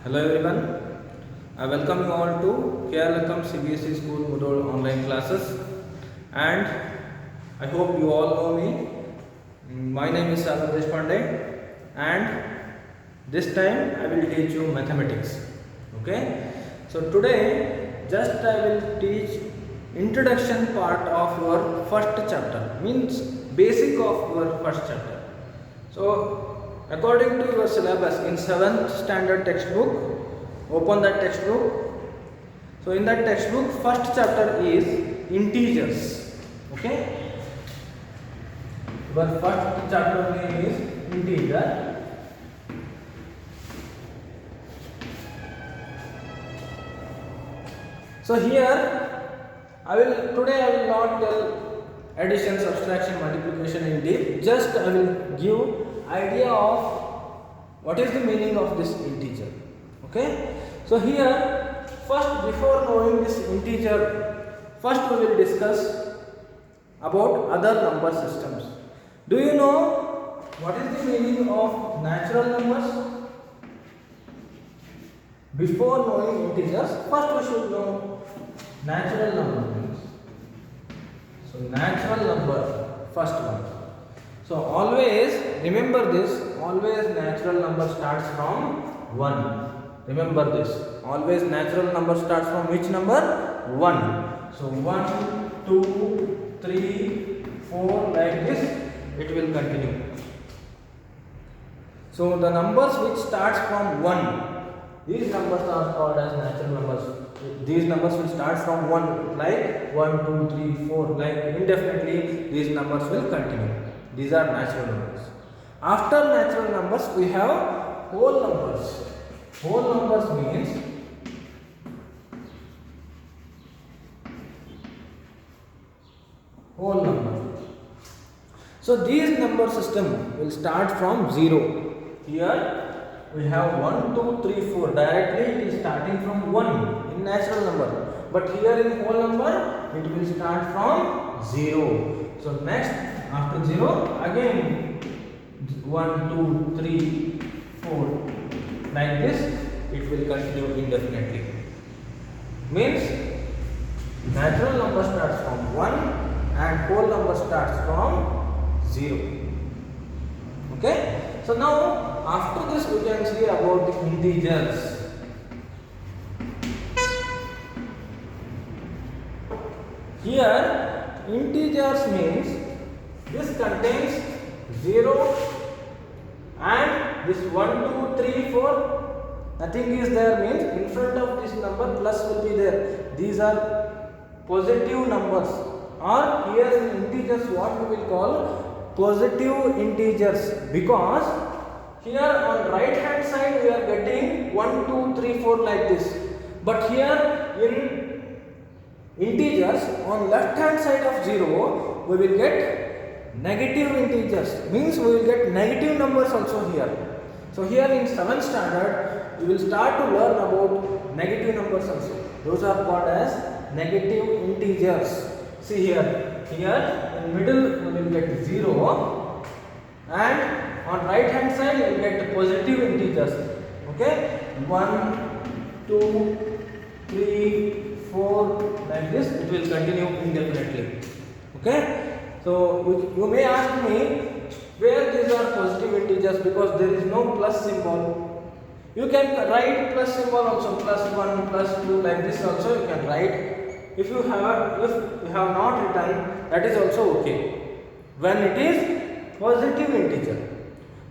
Hello everyone, I welcome you all to Keralakam CBSE School Mudol online classes, and I hope you all know me. My name is Sagar Deshpande, and this time I will teach you mathematics. Okay, so today just I will teach introduction part of your first chapter, means basic of your first chapter. So according to your syllabus in 7th standard textbook, open that textbook. So in that textbook, first chapter is integers. Okay, your first chapter name is integer. So here I will not tell addition, subtraction, multiplication in deep. Just I will give idea of what is the meaning of this integer. Okay, so here first, before knowing this integer, first we will discuss about other number systems. Do you know what is the meaning of natural numbers? Before knowing integers, first we should know natural numbers. So natural number, first one. So always remember this, always natural number starts from 1. Remember this, always natural number starts from which number? 1. So 1, 2, 3, 4, like this it will continue. So the numbers which starts from 1, these numbers are called as natural numbers. These numbers will start from 1, like 1, 2, 3, 4, like indefinitely these numbers will continue. These are natural numbers. After natural numbers, we have whole numbers. Whole numbers means whole number. So these number system will start from 0. Here we have 1, 2, 3, 4. Directly it is starting from 1 in natural number. But here in whole number, it will start from 0. So next, after 0, again 1, 2, 3, 4. Like this, it will continue indefinitely. Means natural number starts from 1 and whole number starts from 0. Okay? So now, after this, we can see about the integers. Here, integers means this contains 0 and this 1, 2, 3, 4. Nothing is there, means in front of this number plus will be there. These are positive numbers, or here in integers what we will call positive integers, because here on right hand side we are getting 1, 2, 3, 4 like this. But here in integers on left hand side of 0 we will get negative integers, means we will get negative numbers also here. So here in 7th standard you will start to learn about negative numbers also. Those are called as negative integers. See here in middle we will get 0 and on right hand side you will get positive integers. Okay, 1, 2, 3, 4, like this it will continue indefinitely. Okay, so you may ask me where these are positive integers, because there is no plus symbol. You can write plus symbol also, plus 1, plus 2, like this also you can write. If you have not written, that is also okay when it is positive integer.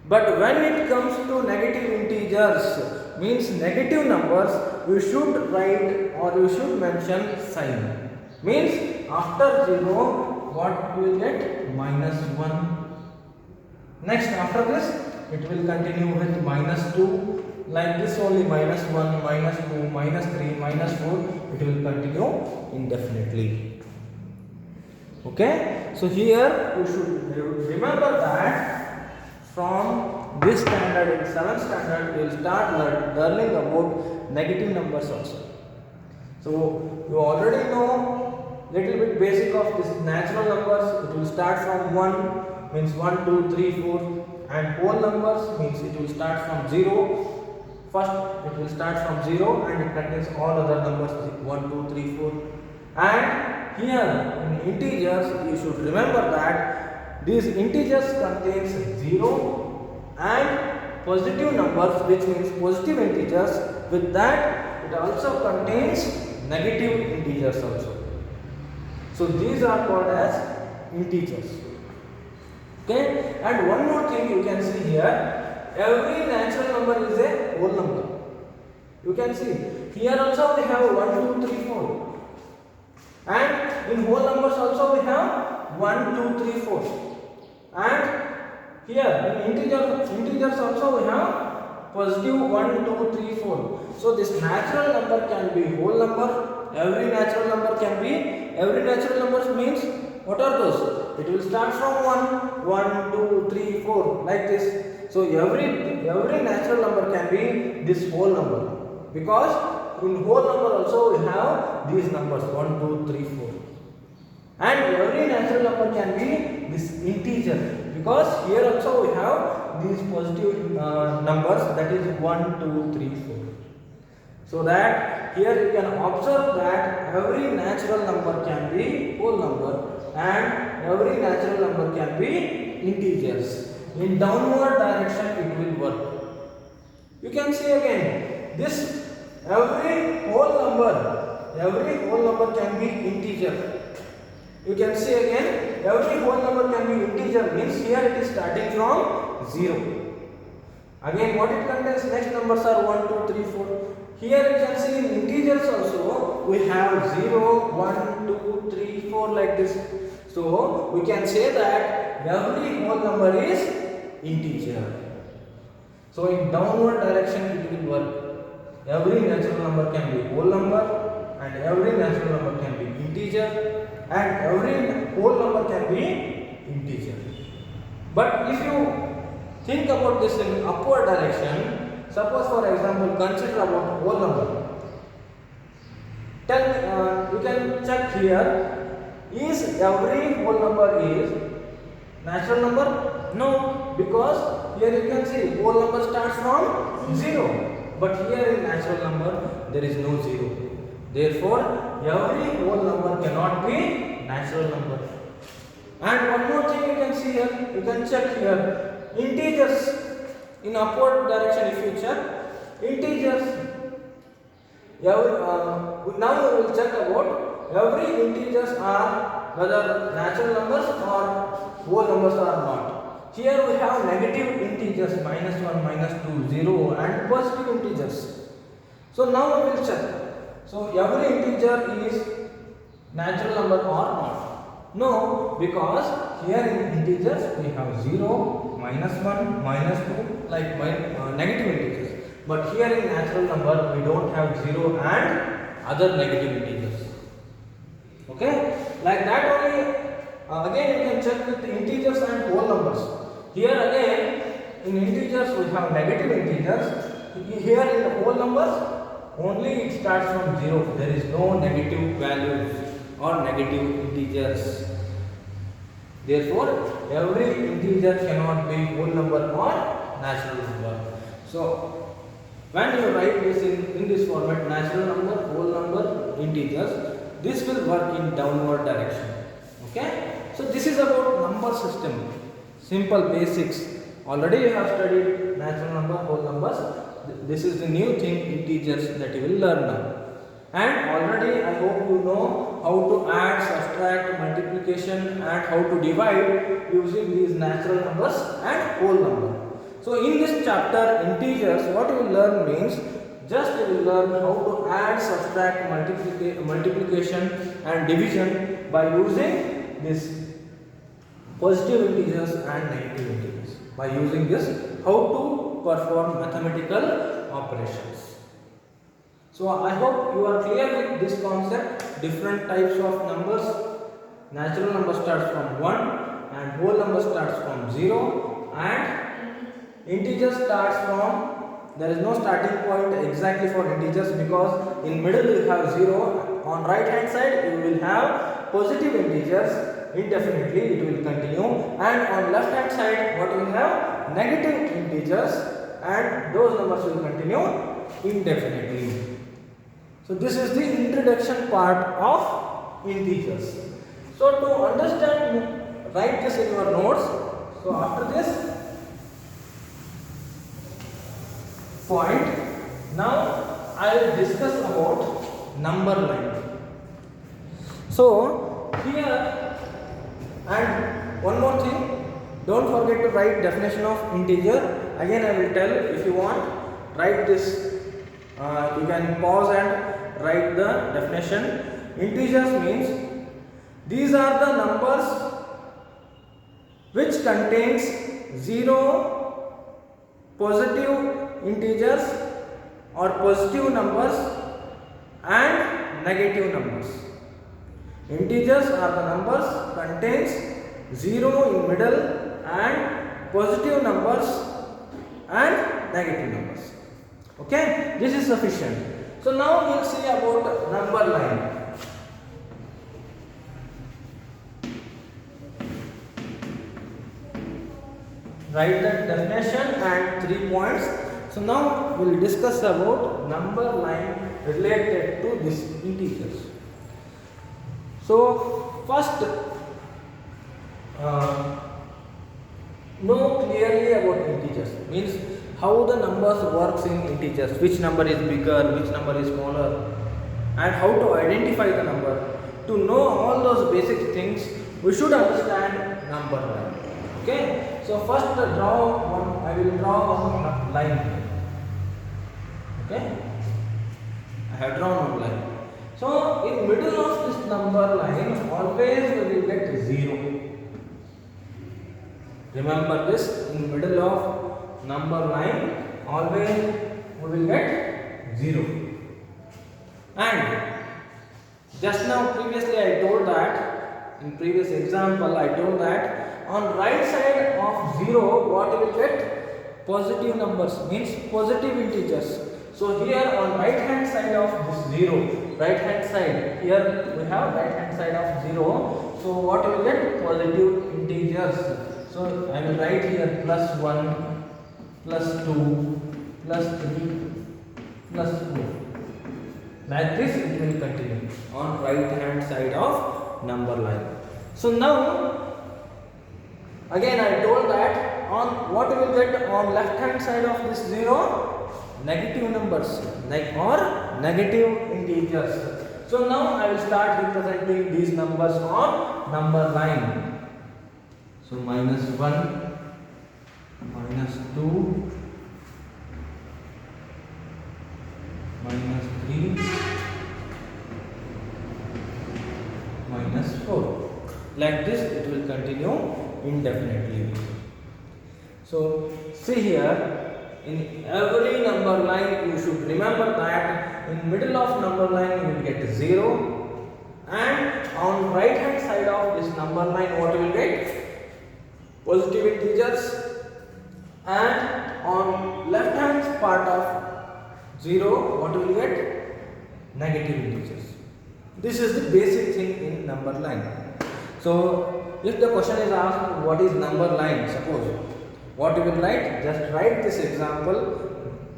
But when it comes to negative integers, means negative numbers, you should write or you should mention sign. Means after 0, what we will get? -1. Next, after this, it will continue with -2. Like this only, -1, -2, -3, -4. It will continue indefinitely. Okay. So here you should remember that from this standard, in 7th standard, you will start learning about negative numbers also. So you already know little bit basic of this natural numbers. It will start from 1, means 1, 2, 3, 4, and whole numbers means it will start from 0. First it will start from 0 and it contains all other numbers 1, 2, 3, 4. And here in integers you should remember that these integers contains 0 and positive numbers, which means positive integers. With that it also contains negative integers also. So these are called as integers. Okay, and one more thing you can see here, every natural number is a whole number. You can see here also we have 1, 2, 3, 4, and in whole numbers also we have 1, 2, 3, 4, and here in integers also we have positive 1, 2, 3, 4. So this natural number can be whole number. Every natural number can be, every natural numbers means what are those? It will start from 1, 1, 2, 3, 4 like this. So every natural number can be this whole number, because in whole number also we have these numbers 1, 2, 3, 4. And every natural number can be this integer, because here also we have these positive numbers, that is 1, 2, 3, 4. So that here you can observe that every natural number can be whole number and every natural number can be integers. In downward direction it will work. You can see again this every whole number can be integer. You can see again every whole number can be integer, means here it is starting from 0. Again what it contains, next numbers are 1, 2, 3, 4. Here you can see in integers also we have 0, 1, 2, 3, 4 like this. So we can say that every whole number is integer. So in downward direction it will work. Every natural number can be whole number and every natural number can be integer and every whole number can be integer. But if you think about this in upward direction, suppose for example consider about whole number. You can check here, is every whole number is natural number? No, because here you can see whole number starts from 0, but here in natural number there is no 0. Therefore every whole number cannot be natural number. And one more thing you can see here, you can check here, integers in upward direction. If you check integers, now we will check about every integers are whether natural numbers or whole numbers or not. Here we have negative integers -1, -2, 0 and positive integers. So now we will check. So every integer is natural number or not? No, because here in integers we have 0, -1, -2 like negative integers. But here in natural number we don't have 0 and other negative integers. Okay, like that only. Again you can check with integers and whole numbers. Here again in integers we have negative integers. Here in the whole numbers only it starts from 0. There is no negative values or negative integers. Therefore every integer cannot be whole number or natural number. So when you write this in this format, natural number, whole number, integers, this will work in downward direction. Okay, so this is about number system, simple basics. Already you have studied natural number, whole numbers. This is the new thing, integers, that you will learn now. And already I hope you know how to add, subtract, multiplication and how to divide using these natural numbers and whole number. So in this chapter integers, what you will learn means just you will learn how to add, subtract, multiplication and division by using this positive integers and negative integers. By using this, how to perform mathematical operations. So I hope you are clear with this concept. Different types of numbers. Natural number starts from 1 and whole number starts from 0 and integer starts from, there is no starting point exactly for integers, because in middle you have 0, on right hand side you will have positive integers, indefinitely it will continue, and on left hand side what you will have negative integers, and those numbers will continue indefinitely. So this is the introduction part of integers. So to understand, write this in your notes. So after this point, now I will discuss about number line. So here, and one more thing, don't forget to write definition of integer. Again I will tell, if you want, write this. You can pause and write the definition. Integers means these are the numbers which contains 0 positive integers or positive numbers and negative numbers. Integers are the numbers contains 0 in middle and positive numbers and negative numbers. Okay, this is sufficient. So now we will see about number line. Write the definition and 3 points. So now we will discuss about number line related to this integers. So first, know clearly about integers, means how the numbers works in integers, which number is bigger, which number is smaller, and how to identify the number. To know all those basic things, we should understand number line. Okay, so first I will draw one line. Okay, I have drawn one line. So in middle of this number line, always we will get 0. Remember this, in middle of number line, always we will get 0. And just now previously I told that, in previous example I told that on right side of 0 what we will get? Positive numbers, means positive integers. So here on right hand side of this 0, right hand side, here we have right hand side of 0. So what we will get? Positive integers. So I will write here plus 1, plus 2, plus 3, plus 4. Like this it will continue on right hand side of number line. So now again I told that on what we will get on left hand side of this 0? Negative numbers, or negative integers. So now I will start representing these numbers on number line. So minus 1, minus 2, minus 3, minus 4. Like this it will continue indefinitely. So see here, in every number line you should remember that in middle of number line you will get 0, and on right hand side of this number line what you will get? Positive integers, and on left hand part of 0 what you will get? Negative integers. This is the basic thing in number line. So if the question is asked what is number line, suppose what you will write? Just write this example.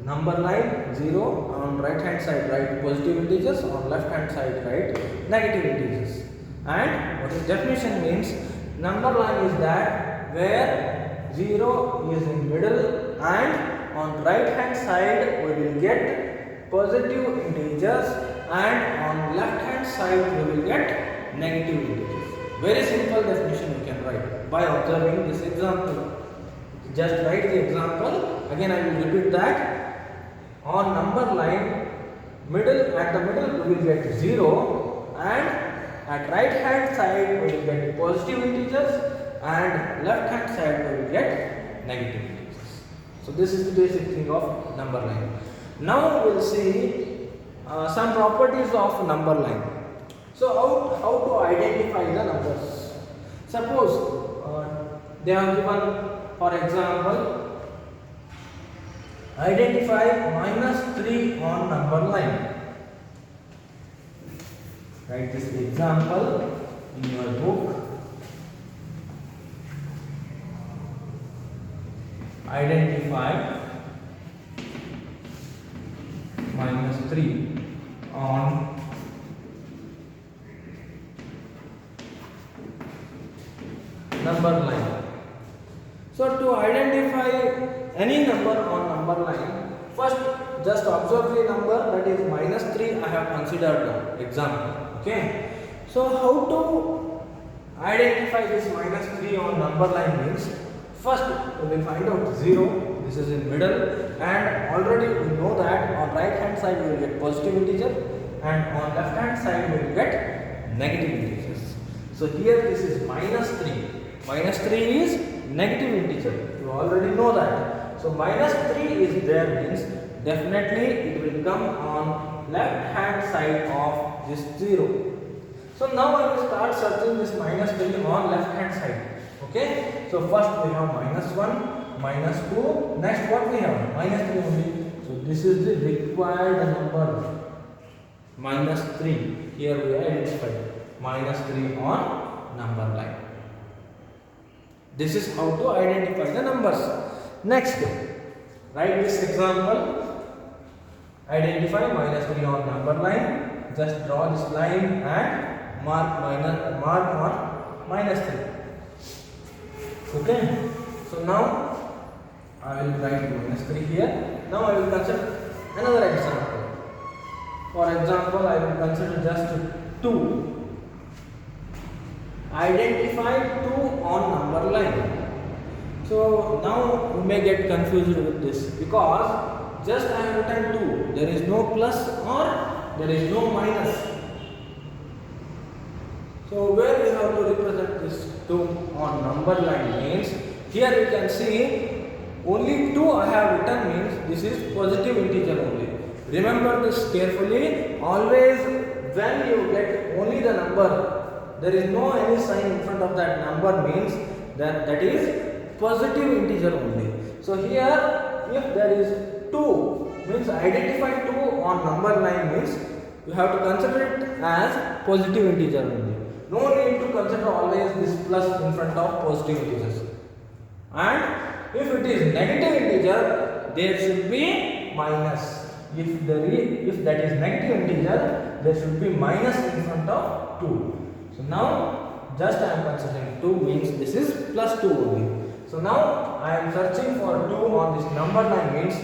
Number line 0, on right hand side write positive integers, on left hand side write negative integers. And what is definition means? Number line is that where 0 is in middle and on right hand side we will get positive integers and on left hand side we will get negative integers. Very simple definition you can write by observing this example. Just write the example. Again I will repeat that. On number line, at the middle we will get 0, and at right hand side we will get positive integers, and left hand side we will get negative integers. So this is the basic thing of number line. Now we will see some properties of number line. So how to identify the numbers? Suppose they are given, for example, identify minus 3 on number line. Write this example in your book. Identify minus 3 on number line. So to identify any number on number line, first just observe the number, that is minus 3 I have considered now, example. Okay. So how to identify this minus 3 on number line means, first we will find out 0, this is in middle, and already we know that on right hand side we will get positive integer and on left hand side we will get negative integers. So here this is minus 3. Minus 3 is negative integer. You already know that. So minus 3 is there means definitely it will come on left hand side of this 0. So now I will start searching this minus 3 on left hand side. Okay. So first we have minus 1, minus 2. Next what we have? Minus 3 only. So this is the required number. Minus 3. Here we identified minus 3 on number line. This is how to identify the numbers. Next, write this example. Identify minus 3 on number line. Just draw this line and mark on minus 3. Okay. So now I will write minus 3 here. Now I will consider another example. For example, I will consider just 2. Identify 2 on number line. So now you may get confused with this because just I have written 2. There is no plus or there is no minus. So where we have to represent this 2 on number line means, here you can see only 2 I have written means this is positive integer only. Remember this carefully. Always when you get only the number, there is no any sign in front of that number means that is positive integer only. So here if there is 2 means identify 2 on number line means you have to consider it as positive integer only. No need to consider always this plus in front of positive integers. And if it is negative integer, there should be minus. If that is negative integer, there should be minus in front of 2. So now just I am considering 2 means this is plus 2 only. So now I am searching for 2 on this number line means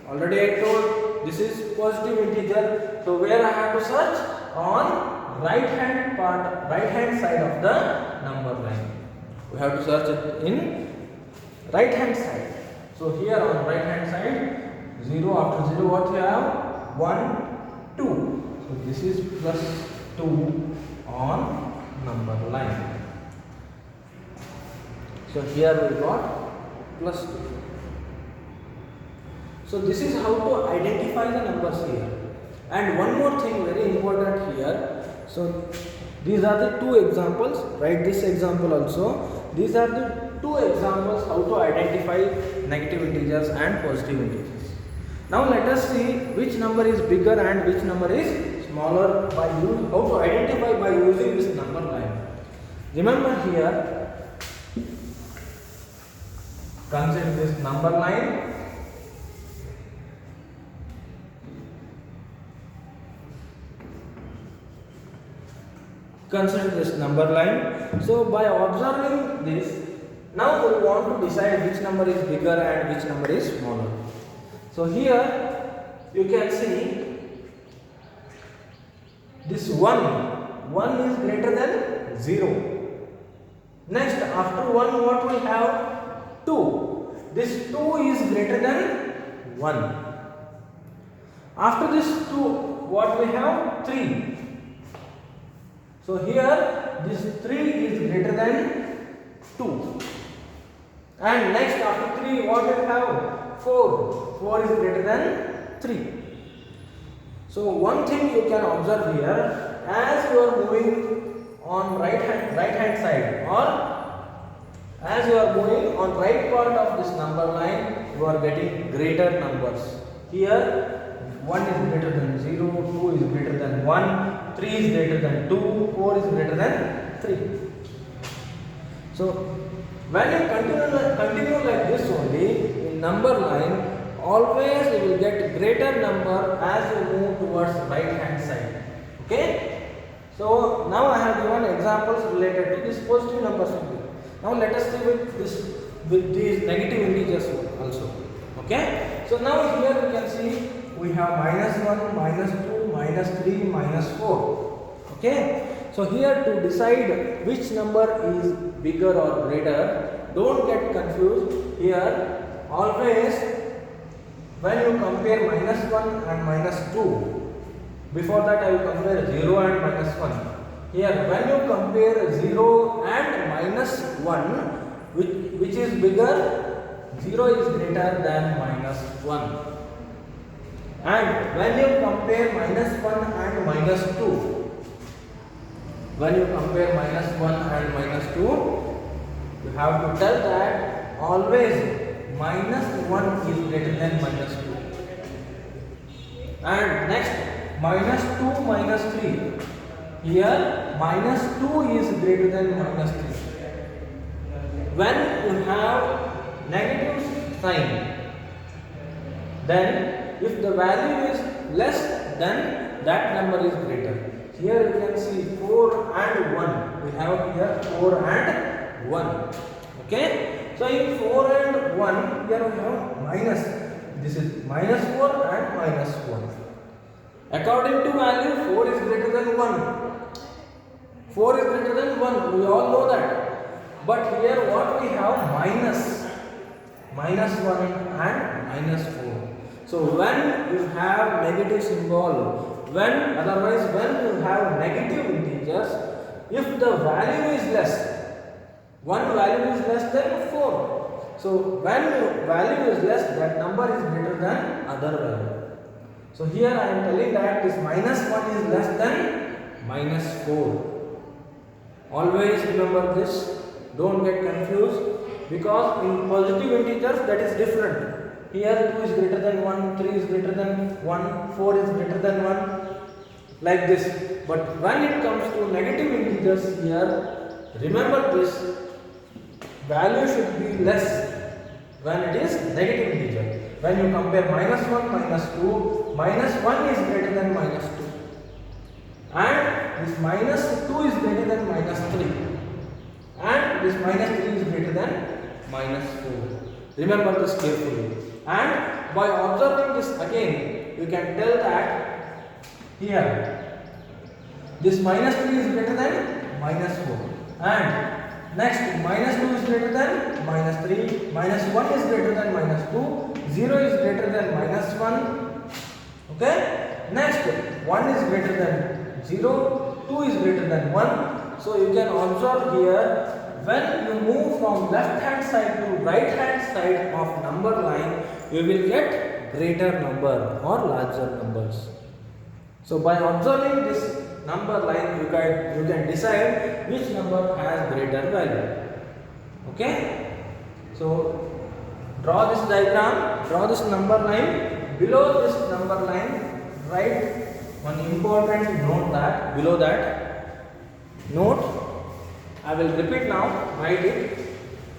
already I told this is positive integer. So where I have to search? On right hand side of the number line. We have to search it in right hand side. So here on right hand side, 0 after 0 what you have? 1, 2. So this is plus 2 on number line. So here we got plus 2. So this is how to identify the numbers here. And one more thing very important here. So these are the 2 examples. Write this example also. These are the 2 examples how to identify negative integers and positive integers. Now let us see which number is bigger and which number is smaller by how to identify by using this number line. Remember here, consider this number line. Consider this number line. So by observing this, now we want to decide which number is bigger and which number is smaller. So here you can see this 1 is greater than 0. Next after 1 what we have? 2. This 2 is greater than 1. After this 2 what we have? 3. So here this 3 is greater than 2. And next after 3 what we have? 4. 4 is greater than 3. So one thing you can observe here, as you are moving on right hand side, or as you are moving on right part of this number line, you are getting greater numbers. Here 1 is greater than 0, 2 is greater than 1, 3 is greater than 2, 4 is greater than 3. So when you continue like this only in number line, always you will get greater number as you move towards right hand side. Okay. So now I have given examples related to this positive numbers only. Now let us see with these negative integers also. Okay. So now here we can see we have -1, -2, -3, -4. Okay. So here to decide which number is bigger or greater, don't get confused. Here always when you compare -1 and -2, before that I will compare 0 and -1. Here when you compare 0 and -1, which is bigger, 0 is greater than -1. And when you compare -1 and -2, when you compare -1 and -2, you have to tell that always -1 is greater than -2. And next -2 -3. Here -2 is greater than -3. When you have negative sign, then if the value is less, then that number is greater. Here you can see 4 and 1. We have here 4 and 1. Okay. So in 4 and 1, here we have minus. This is -4 and -1. According to value, 4 is greater than 1. 4 is greater than 1. We all know that. But here what we have? -1 and -4. So when you have negative symbol, when you have negative integers, if the value is less, one value is less than 4. So when value is less, that number is greater than other value. So here I am telling that this -1 is less than -4. Always remember this. Don't get confused, because in positive integers that is different. Here 2 is greater than 1, 3 is greater than 1, 4 is greater than 1, like this. But when it comes to negative integers, here remember this, value should be less when it is negative integer. When you compare -1, -2, -1 is greater than -2, and this -2 is greater than -3, and this -3 is greater than -4. Remember this carefully. And by observing this again, you can tell that here this -3 is greater than -4, and next -2 is greater than -3, -1 is greater than -2, 0 is greater than -1. Okay. Next 1 is greater than 0, 2 is greater than 1. So you can observe here, when you move from left hand side to right hand side of number line, you will get greater number or larger numbers. So by observing this number line, you can decide which number has greater value. Okay. So draw this diagram, draw this number line. Below this number line, write one important note that below that note. I will repeat now, write it.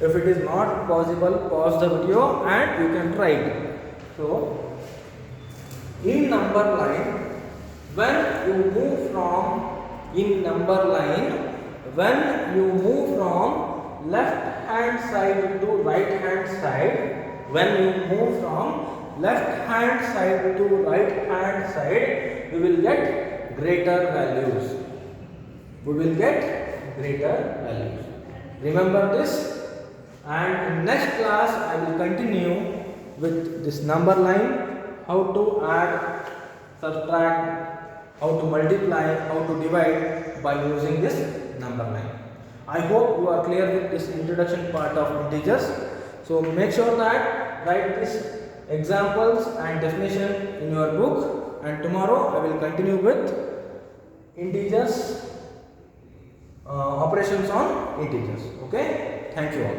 If it is not possible, pause the video and you can try it. So, in number line, when you move from left hand side to right hand side, we will get greater values. Remember this, and in next class I will continue with this number line, how to add, subtract, how to multiply, how to divide by using this number line. I hope you are clear with this introduction part of integers. So make sure that write these examples and definition in your book, and tomorrow I will continue with integers, operations on integers. Okay, thank you all.